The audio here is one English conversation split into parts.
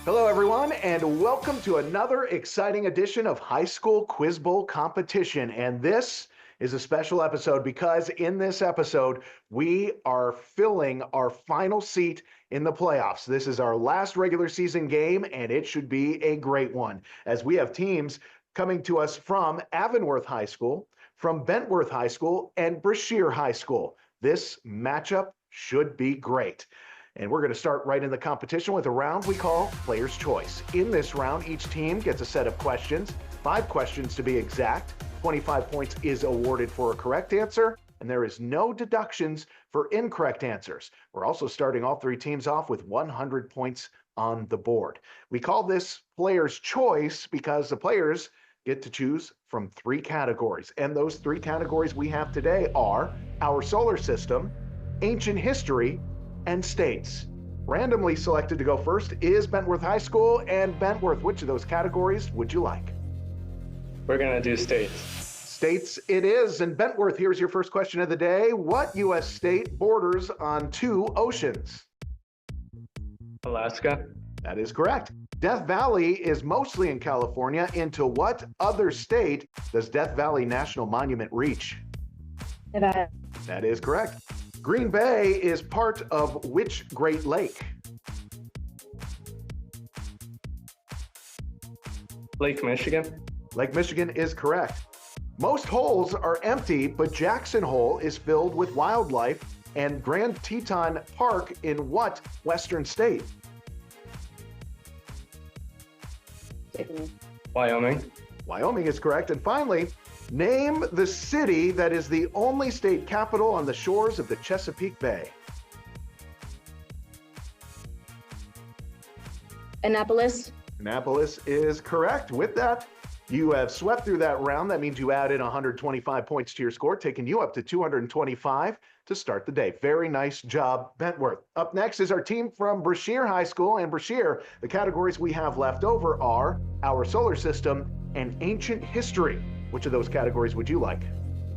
Hello, everyone, and welcome to another exciting edition of High School Quiz Bowl competition. And this is a special episode because in this episode, we are filling our final seat in the playoffs. This is our last regular season game, and it should be a great one, as we have teams coming to us from Avonworth High School, from Bentworth High School, and Brashear High School. This matchup should be great. And we're going to start right in the competition with a round we call Player's Choice. In this round, each team gets a set of questions, 5 questions to be exact. 25 points is awarded for a correct answer, and there is no deductions for incorrect answers. We're also starting all 3 teams off with 100 points on the board. We call this Player's Choice because the players get to choose from 3 categories. And those 3 categories we have today are our solar system, ancient history, and states. Randomly selected to go first is Bentworth High School. And Bentworth, which of those categories would you like? We're gonna do states. States it is. And Bentworth, here's your first question of the day. What U.S. state borders on 2 oceans? Alaska. That is correct. Death Valley is mostly in California. Into what other state does Death Valley National Monument reach? Nevada. That is correct. Green Bay is part of which Great Lake? Lake Michigan. Lake Michigan is correct. Most holes are empty, but Jackson Hole is filled with wildlife. And Grand Teton Park in what western state? Wyoming. Wyoming is correct. And finally, name the city that is the only state capital on the shores of the Chesapeake Bay. Annapolis. Annapolis is correct. With that, you have swept through that round. That means you added 125 points to your score, taking you up to 225 to start the day. Very nice job, Bentworth. Up next is our team from Brashear High School. And Brashear, the categories we have left over are our solar system and ancient history. Which of those categories would you like?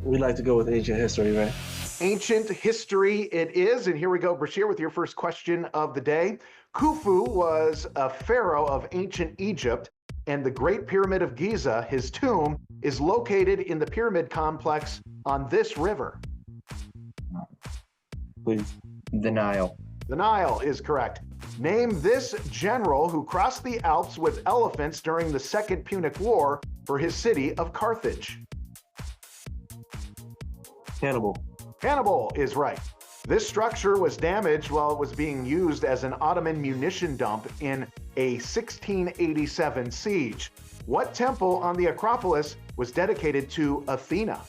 We'd like to go with ancient history, right? Ancient history it is. And here we go, Brashear, with your first question of the day. Khufu was a pharaoh of ancient Egypt, and the Great Pyramid of Giza, his tomb, is located in the pyramid complex on this river. Please. The Nile. The Nile is correct. Name this general who crossed the Alps with elephants during the Second Punic War for his city of Carthage. Hannibal. Hannibal is right. This structure was damaged while it was being used as an Ottoman munition dump in a 1687 siege. What temple on the Acropolis was dedicated to Athena?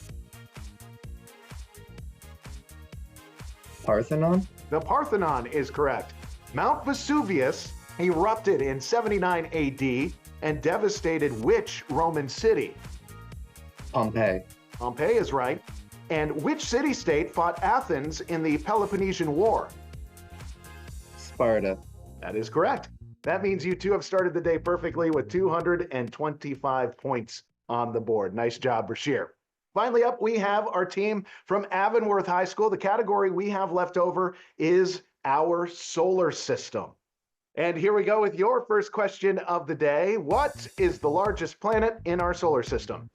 Parthenon? The Parthenon is correct. Mount Vesuvius erupted in 79 AD and devastated which Roman city? Pompeii. Pompeii is right. And which city-state fought Athens in the Peloponnesian War? Sparta. That is correct. That means you two have started the day perfectly with 225 points on the board. Nice job, Brashear. Finally up, we have our team from Avonworth High School. The category we have left over is our solar system. And here we go with your first question of the day. What is the largest planet in our solar system?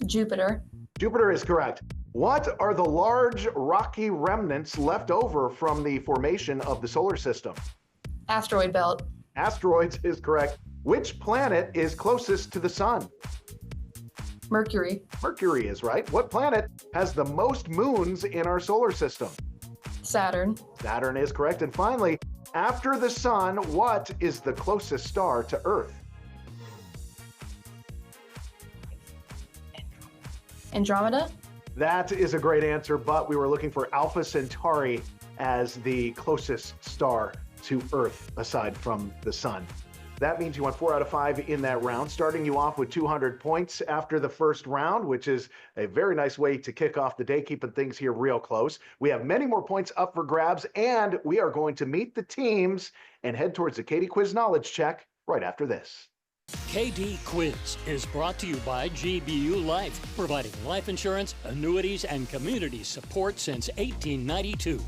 Jupiter. Jupiter is correct. What are the large rocky remnants left over from the formation of the solar system? Asteroid belt. Asteroids is correct. Which planet is closest to the sun? Mercury. Mercury is right. What planet has the most moons in our solar system? Saturn. Saturn is correct. And finally, after the sun, what is the closest star to Earth? Andromeda. That is a great answer, but we were looking for Alpha Centauri as the closest star to Earth aside from the sun. That means you won 4 out of 5 in that round, starting you off with 200 points after the first round, which is a very nice way to kick off the day, keeping things here real close. We have many more points up for grabs, and we are going to meet the teams and head towards the Katie Quiz Knowledge Check right after this. KD Quiz is brought to you by GBU Life, providing life insurance, annuities, and community support since 1892.